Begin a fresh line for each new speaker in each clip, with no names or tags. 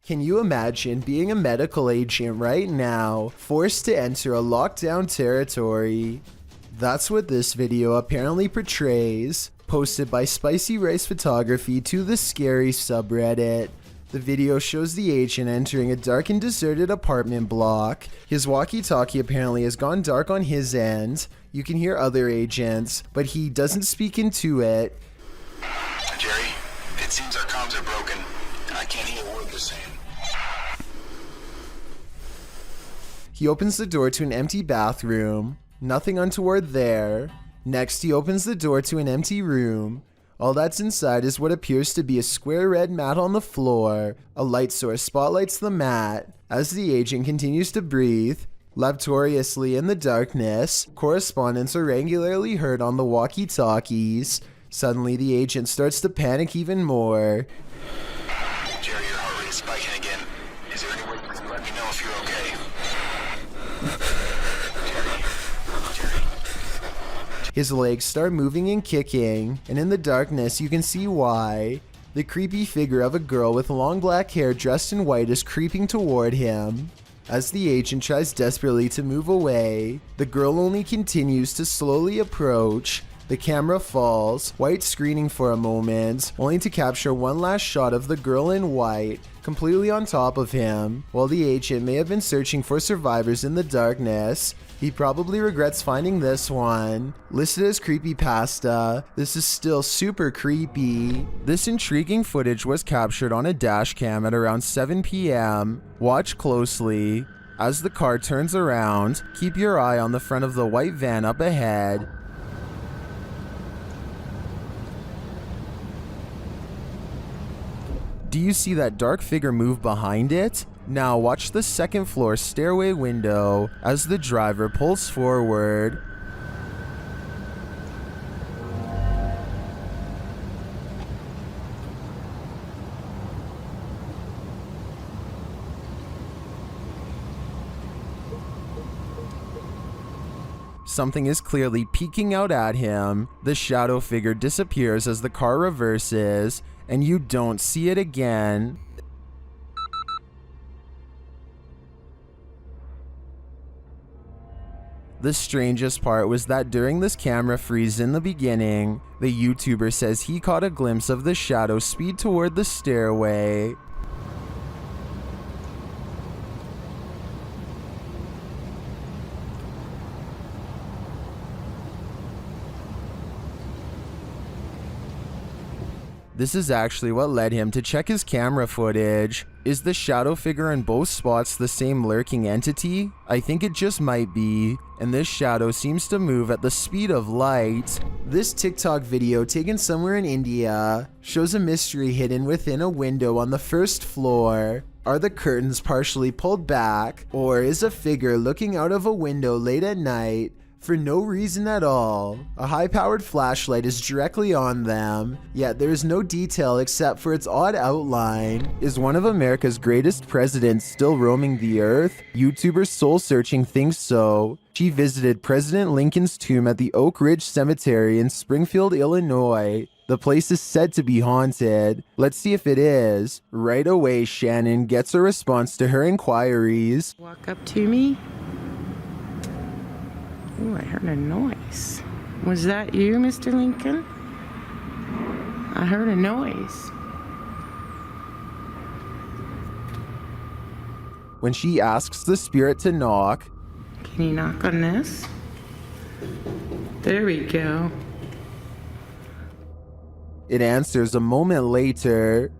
Can you imagine being a medical agent right now, forced to enter a lockdown territory? That's what this video apparently portrays, posted by Spicy Rice Photography to the Scary subreddit. The video shows the agent entering a dark and deserted apartment block. His walkie-talkie apparently has gone dark on his end. You can hear other agents, but he doesn't speak into it.
Jerry, it seems our comms are broken, and I can't hear a word they're saying.
He opens the door to an empty bathroom. Nothing untoward there. Next, he opens the door to an empty room. All that's inside is what appears to be a square red mat on the floor. A light source spotlights the mat. As the agent continues to breathe laboriously in the darkness, correspondents are regularly heard on the walkie-talkies. Suddenly, the agent starts to panic even more.
Jerry, your heart rate is spiking again. Is there any way you can let me know if you're okay? Jerry.
His legs start moving and kicking, and in the darkness you can see why. The creepy figure of a girl with long black hair dressed in white is creeping toward him. As the agent tries desperately to move away, the girl only continues to slowly approach. The camera falls, white screening for a moment, only to capture one last shot of the girl in white, completely on top of him. While the agent may have been searching for survivors in the darkness, he probably regrets finding this one. Listed as creepypasta, this is still super creepy. This intriguing footage was captured on a dash cam at around 7 p.m. Watch closely. As the car turns around, keep your eye on the front of the white van up ahead. Do you see that dark figure move behind it? Now watch the second floor stairway window as the driver pulls forward. Something is clearly peeking out at him. The shadow figure disappears as the car reverses, and you don't see it again. The strangest part was that during this camera freeze in the beginning, the YouTuber says he caught a glimpse of the shadow speed toward the stairway. This is actually what led him to check his camera footage. Is the shadow figure in both spots the same lurking entity? I think it just might be. And this shadow seems to move at the speed of light. This TikTok video taken somewhere in India shows a mystery hidden within a window on the first floor. Are the curtains partially pulled back? Or is a figure looking out of a window late at night for no reason at all? A high-powered flashlight is directly on them, yet there is no detail except for its odd outline. Is one of America's greatest presidents still roaming the earth? YouTuber Soul Searching thinks so. She visited President Lincoln's tomb at the Oak Ridge Cemetery in Springfield, Illinois. The place is said to be haunted. Let's see if it is. Right away, Shannon gets a response to her inquiries.
Walk up to me. Ooh, I heard a noise. Was that you, Mr. Lincoln? I heard a noise.
When she asks the spirit to knock,
can you knock on this? There we go.
it answers a moment later.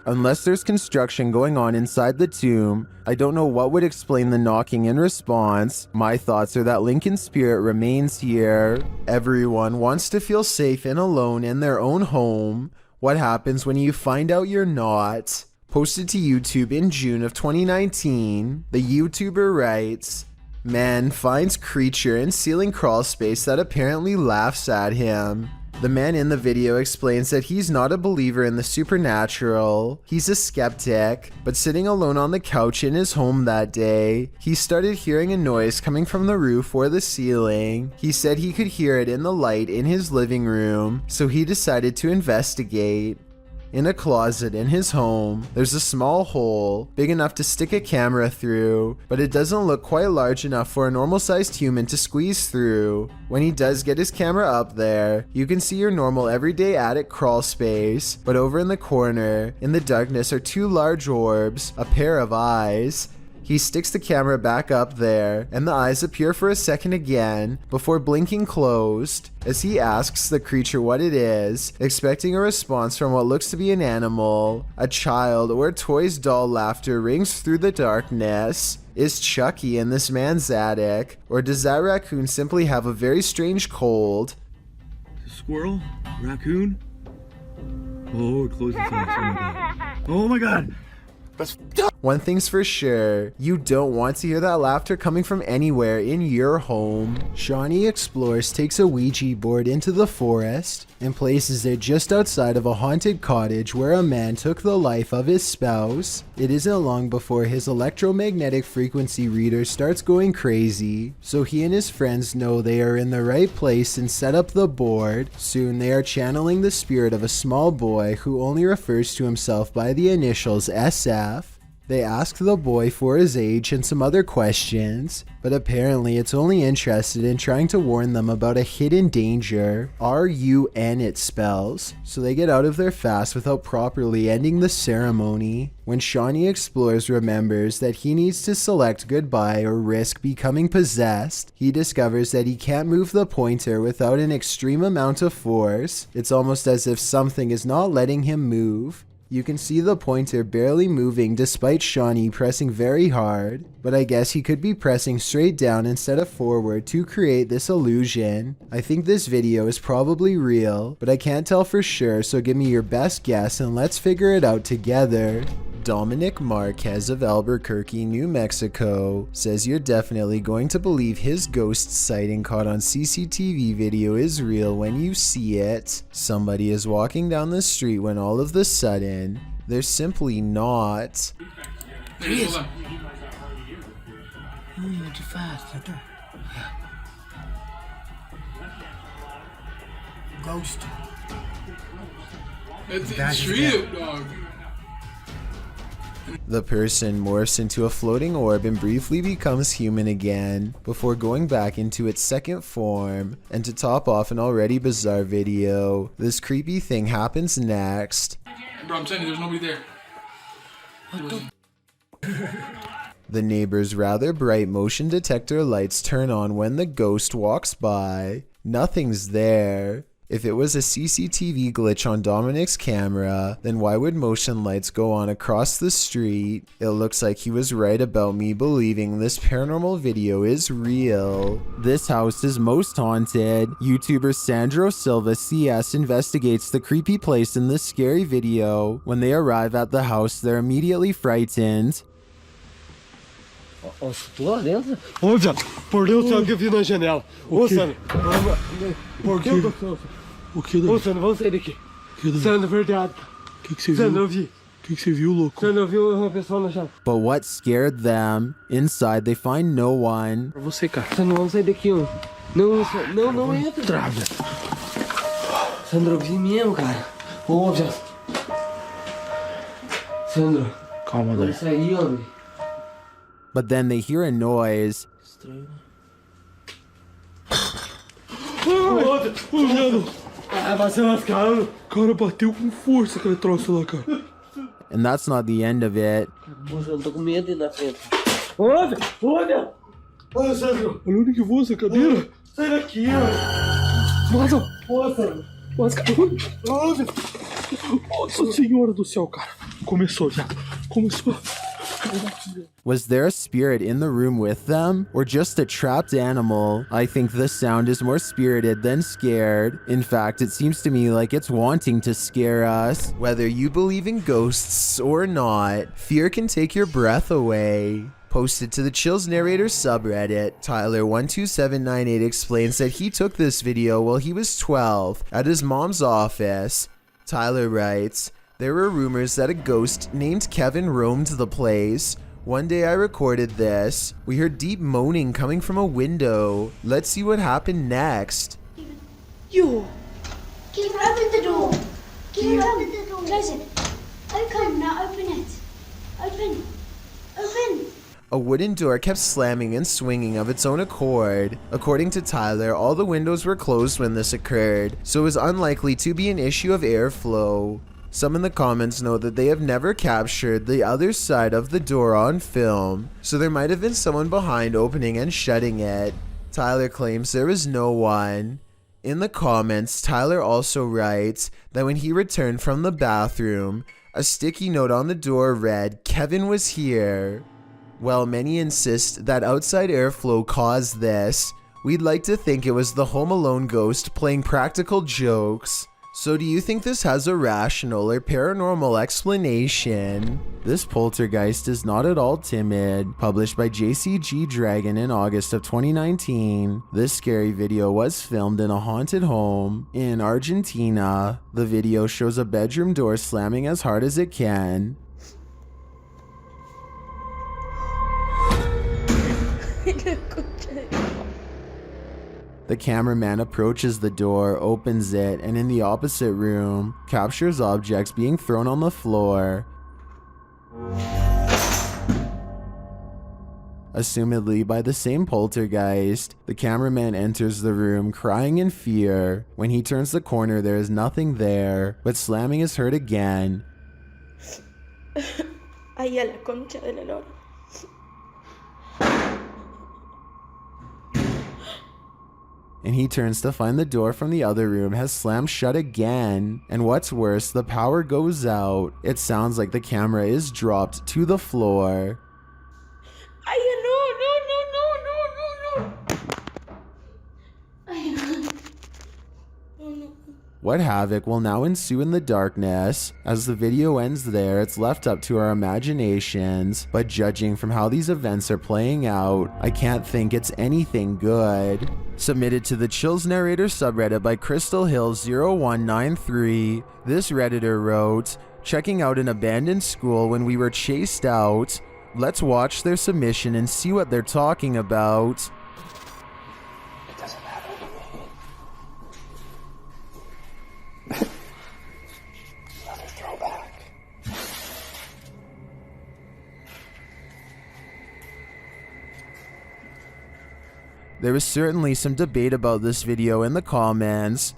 Unless there's construction going on inside the tomb, I don't know what would explain the knocking in response. My thoughts are that Lincoln's spirit remains here. Everyone wants to feel safe and alone in their own home. What happens when you find out you're not? Posted to YouTube in June of 2019, the YouTuber writes, "Man finds creature in ceiling crawl space that apparently laughs at him. The man in the video explains that he's not a believer in the supernatural, he's a skeptic, but sitting alone on the couch in his home that day, he started hearing a noise coming from the roof or the ceiling. He said he could hear it in the light in his living room, so he decided to investigate. In a closet in his home, there's a small hole, big enough to stick a camera through, but it doesn't look quite large enough for a normal-sized human to squeeze through. When he does get his camera up there, you can see your normal everyday attic crawl space, but over in the corner, in the darkness, are two large orbs, a pair of eyes. He sticks the camera back up there, and the eyes appear for a second again, before blinking closed, as he asks the creature what it is, expecting a response from what looks to be an animal. A child or a toy's doll laughter rings through the darkness. Is Chucky in this man's attic, or does that raccoon simply have a very strange cold?
Squirrel? Raccoon? Oh, it closed its eyes. Oh my god! That's
One thing's for sure, you don't want to hear that laughter coming from anywhere in your home. Seany explores, takes a Ouija board into the forest, and places it just outside of a haunted cottage where a man took the life of his spouse. It isn't long before his electromagnetic frequency reader starts going crazy, so he and his friends know they are in the right place and set up the board. Soon they are channeling the spirit of a small boy who only refers to himself by the initials SF. They ask the boy for his age and some other questions, but apparently it's only interested in trying to warn them about a hidden danger. RUN it spells, so they get out of there fast without properly ending the ceremony. When Seany explores remembers that he needs to select goodbye or risk becoming possessed, he discovers that he can't move the pointer without an extreme amount of force. It's almost as if something is not letting him move. You can see the pointer barely moving despite Seany pressing very hard, but I guess he could be pressing straight down instead of forward to create this illusion. I think this video is probably real, but I can't tell for sure, so give me your best guess and let's figure it out together. Dominic Marquez of Albuquerque, New Mexico, says you're definitely going to believe his ghost sighting caught on CCTV video is real when you see it. Somebody is walking down the street when all of a sudden, they're simply not.
There he is.
Moving too fast.
Ghost. It's real, dog.
The person morphs into a floating orb and briefly becomes human again, before going back into its second form. And to top off an already bizarre video, this creepy thing happens next.
Bro, I'm telling you, there's nobody there.
The neighbor's rather bright motion detector lights turn on when the ghost walks by. Nothing's there. If it was a CCTV glitch on Dominic's camera, then why would motion lights go on across the street? It looks like he was right about me believing this paranormal video is real. This house is most haunted. YouTuber SANDRO SILVA CS investigates the creepy place in this scary video. When they arrive at the house, they're immediately frightened.
Lá dentro? Ô, viado, por Deus, o que eu vi na janela. Ô, Sandro, por Deus do céu.
O que?
Ô, Sandro, vamos sair daqui. Sandro, verdade.
O que você viu?
Sandro, eu vi.
O que você viu, louco?
Sandro, eu vi uma pessoa na janela.
But what scared them? Inside, they find no one.
Pra você, cara.
Sandro, vamos sair daqui, ó. Não entra.
Trava.
Sandro, eu vi mesmo, cara. Ô, viado. Sandro.
Calma, Dai.
Vamos sair, homem.
But then they hear a noise.
Estranho.
Ô, viado.
Vai ser lascado.
Cara, bateu com força aquele troço lá, cara.
And that's not the end of it.
Moça, eu tô com medo de ir na frente. Ô, viado. Ô, Sandro.
Olha onde que voa essa cadeira.
Sai daqui, ó.
Nossa.
Ô, Sandro.
Nossa, Nossa Senhora do céu, cara. Começou já. Começou.
Was there a spirit in the room with them? Or just a trapped animal? I think the sound is more spirited than scared. In fact, it seems to me like it's wanting to scare us. Whether you believe in ghosts or not, fear can take your breath away. Posted to the Chills Narrator subreddit, Tyler12798 explains that he took this video while he was 12 at his mom's office. Tyler writes, "There were rumors that a ghost named Kevin roamed the place. One day I recorded this. We heard deep moaning coming from a window. Let's see what happened next."
You! Keep open the door! Keep open the door! Close it! Okay, now open it! Open! Open!
A wooden door kept slamming and swinging of its own accord. According to Tyler, all the windows were closed when this occurred, so it was unlikely to be an issue of airflow. Some in the comments note that they have never captured the other side of the door on film, so there might have been someone behind opening and shutting it. Tyler claims there was no one. In the comments, Tyler also writes that when he returned from the bathroom, a sticky note on the door read, "Kevin was here." While many insist that outside airflow caused this, we'd like to think it was the Home Alone ghost playing practical jokes. So do you think this has a rational or paranormal explanation? This poltergeist is not at all timid. Published by Jcg Dragon in August of 2019. This scary video was filmed in a haunted home in Argentina. The video shows a bedroom door slamming as hard as it can. The cameraman approaches the door, opens it, and in the opposite room, captures objects being thrown on the floor. Assumedly by the same poltergeist, the cameraman enters the room crying in fear. When he turns the corner, there is nothing there, but slamming is heard again.
Ay, a la concha de la lora.
And he turns to find the door from the other room has slammed shut again. And what's worse, the power goes out. It sounds like the camera is dropped to the floor.
Ay, no. Ay, no. No.
What havoc will now ensue in the darkness? As the video ends there, it's left up to our imaginations, but judging from how these events are playing out, I can't think it's anything good. Submitted to the Chills Narrator subreddit by Crystal Hill 0193, this redditor wrote, "Checking out an abandoned school when we were chased out. Let's watch their submission and see what they're talking about." There was certainly some debate about this video in the comments.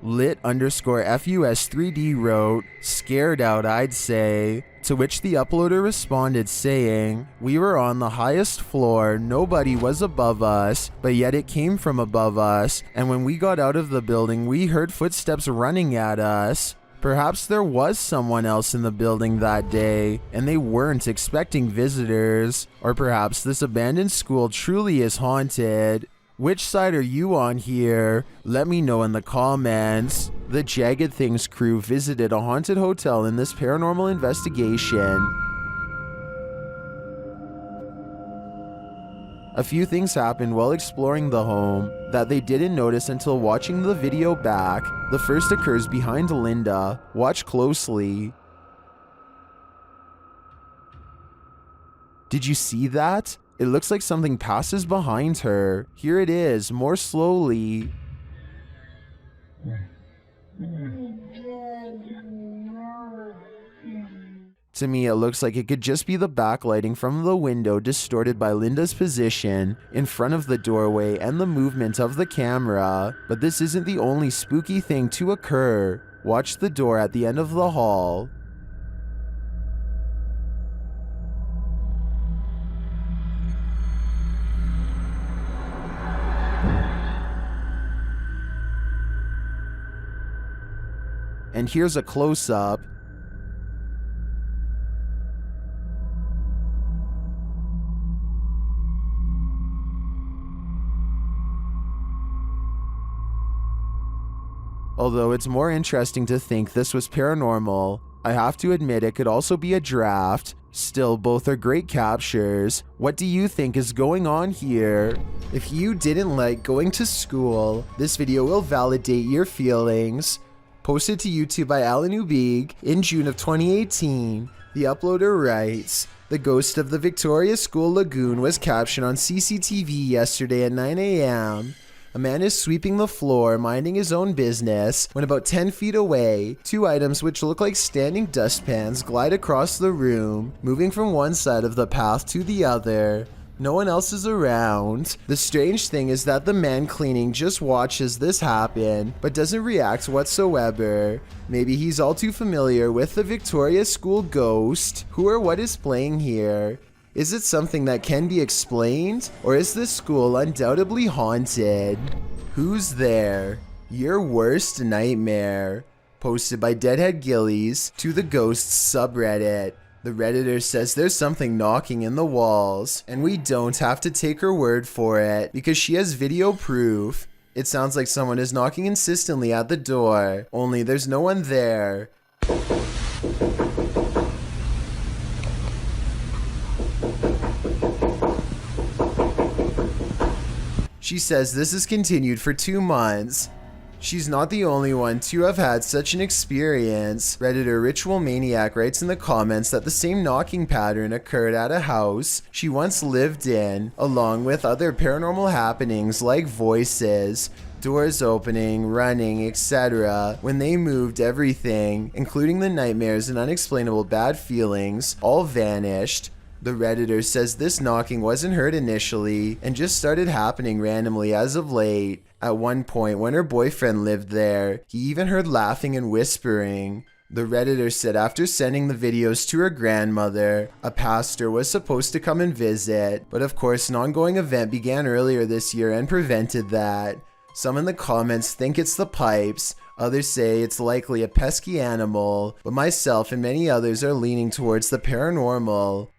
Lit_FUS3D wrote, "Scared out, I'd say." To which the uploader responded saying, "We were on the highest floor, nobody was above us, but yet it came from above us, and when we got out of the building we heard footsteps running at us. Perhaps there was someone else in the building that day, and they weren't expecting visitors. Or perhaps this abandoned school truly is haunted. Which side are you on here? Let me know in the comments." The Jagged Things crew visited a haunted hotel in this paranormal investigation. A few things happened while exploring the home that they didn't notice until watching the video back. The first occurs behind Linda. Watch closely. Did you see that? It looks like something passes behind her. Here it is, more slowly. To me, it looks like it could just be the backlighting from the window distorted by Linda's position in front of the doorway and the movement of the camera. But this isn't the only spooky thing to occur. Watch the door at the end of the hall. And here's a close-up. Although it's more interesting to think this was paranormal, I have to admit it could also be a draft. Still, both are great captures. What do you think is going on here? If you didn't like going to school, this video will validate your feelings. Posted to YouTube by Abueg in June of 2018, the uploader writes, "The ghost of the Victoria School Lagoon was captured on CCTV yesterday at 9 a.m. A man is sweeping the floor, minding his own business, when about 10 feet away, two items which look like standing dustpans glide across the room, moving from one side of the path to the other. No one else is around. The strange thing is that the man cleaning just watches this happen, but doesn't react whatsoever. Maybe he's all too familiar with the Victoria School ghost. Who or what is playing here? Is it something that can be explained, or is this school undoubtedly haunted? Who's there? Your worst nightmare." Posted by deadheadgiles to the ghosts subreddit. The redditor says there's something knocking in the walls, and we don't have to take her word for it because she has video proof. It sounds like someone is knocking insistently at the door, only there's no one there. She says this has continued for 2 months. She's not the only one to have had such an experience. Redditor Ritual Maniac writes in the comments that the same knocking pattern occurred at a house she once lived in, along with other paranormal happenings like voices, doors opening, running, etc. When they moved, everything, including the nightmares and unexplainable bad feelings, all vanished. The Redditor says this knocking wasn't heard initially and just started happening randomly as of late. At one point when her boyfriend lived there, he even heard laughing and whispering. The Redditor said after sending the videos to her grandmother, a pastor was supposed to come and visit, but of course an ongoing event began earlier this year and prevented that. Some in the comments think it's the pipes, others say it's likely a pesky animal, but myself and many others are leaning towards the paranormal.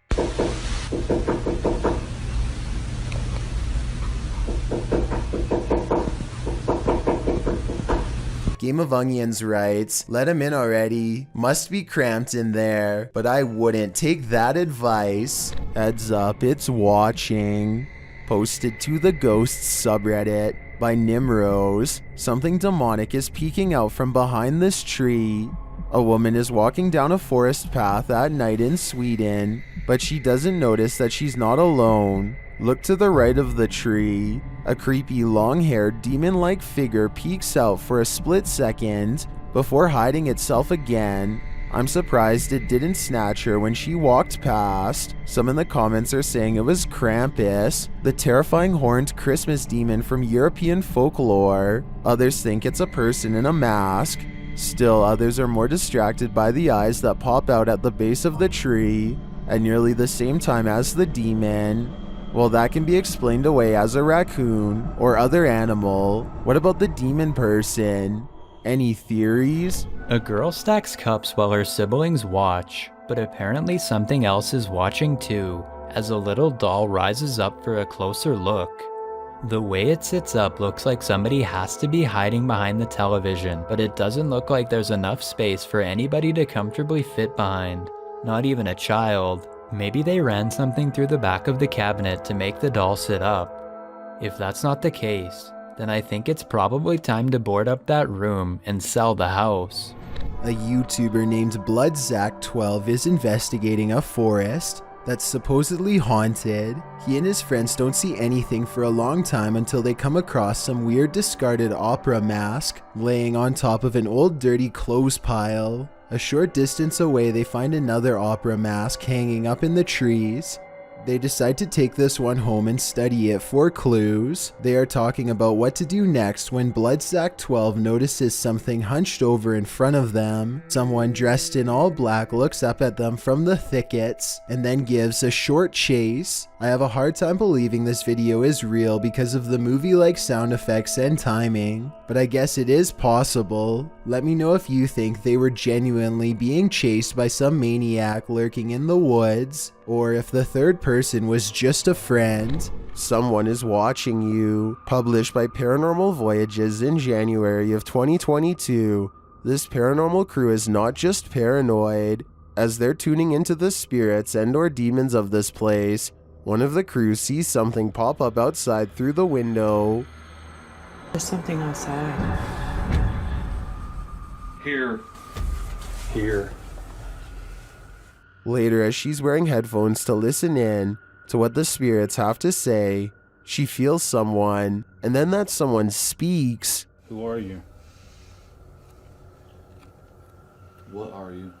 Game of Onions writes, "Let him in already. Must be cramped in there, but I wouldn't take that advice. Heads up, it's watching." Posted to the Ghosts subreddit by Nimrose. Something demonic is peeking out from behind this tree. A woman is walking down a forest path at night in Sweden, but she doesn't notice that she's not alone. Look to the right of the tree. A creepy long-haired demon-like figure peeks out for a split second before hiding itself again. I'm surprised it didn't snatch her when she walked past. Some in the comments are saying it was Krampus, the terrifying horned Christmas demon from European folklore. Others think it's a person in a mask. Still, others are more distracted by the eyes that pop out at the base of the tree at nearly the same time as the demon. Well, that can be explained away as a raccoon or other animal. What about the demon person? Any theories?
A girl stacks cups while her siblings watch, but apparently something else is watching too, as a little doll rises up for a closer look. The way it sits up looks like somebody has to be hiding behind the television, but it doesn't look like there's enough space for anybody to comfortably fit behind, not even a child. Maybe they ran something through the back of the cabinet to make the doll sit up. If that's not the case, then I think it's probably time to board up that room and sell the house.
A YouTuber named Bloodzack12 is investigating a forest that's supposedly haunted. He and his friends don't see anything for a long time until they come across some weird discarded opera mask laying on top of an old dirty clothes pile. A short distance away they find another opera mask hanging up in the trees. They decide to take this one home and study it for clues. They are talking about what to do next when Bloodzack12 notices something hunched over in front of them. Someone dressed in all black looks up at them from the thickets and then gives a short chase. I have a hard time believing this video is real because of the movie-like sound effects and timing, but I guess it is possible. Let me know if you think they were genuinely being chased by some maniac lurking in the woods, or if the third person was just a friend. Someone is watching you. Published by Paranormal Voyages in January of 2022. This paranormal crew is not just paranoid. As they're tuning into the spirits and or demons of this place, one of the crew sees something pop up outside through the window.
There's something outside.
Here.
Later, as she's wearing headphones to listen in to what the spirits have to say, she feels someone, and then that someone speaks.
Who are you? What are you?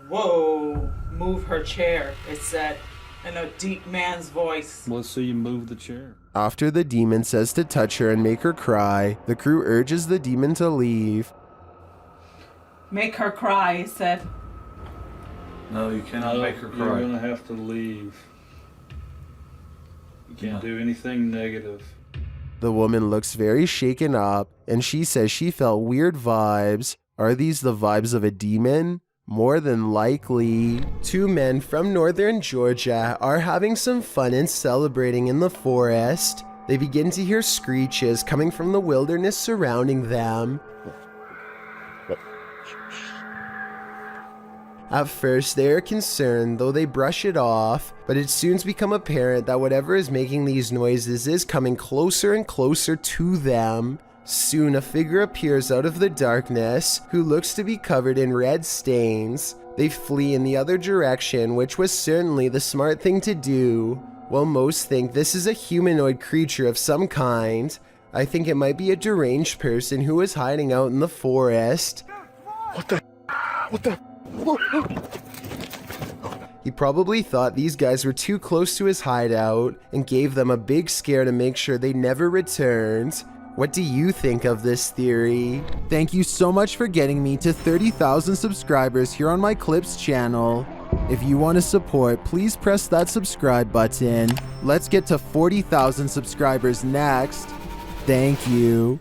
Whoa, move her chair, it said, in a deep man's voice.
Let's see you move the chair.
After the demon says to touch her and make her cry, the crew urges the demon to leave.
Make her cry, it said.
No, you cannot make her cry. You're gonna have to leave. You can't do anything negative.
The woman looks very shaken up, and she says she felt weird vibes. Are these the vibes of a demon? More than likely. Two men from northern Georgia are having some fun and celebrating in the forest. They begin to hear screeches coming from the wilderness surrounding them. At first, they are concerned, though they brush it off, but it soon becomes apparent that whatever is making these noises is coming closer and closer to them. Soon, a figure appears out of the darkness, who looks to be covered in red stains. They flee in the other direction, which was certainly the smart thing to do. While most think this is a humanoid creature of some kind, I think it might be a deranged person who is hiding out in the forest. What the? He probably thought these guys were too close to his hideout and gave them a big scare to make sure they never returned. What do you think of this theory? Thank you so much for getting me to 30,000 subscribers here on my Clips channel. If you want to support, please press that subscribe button. Let's get to 40,000 subscribers next. Thank you.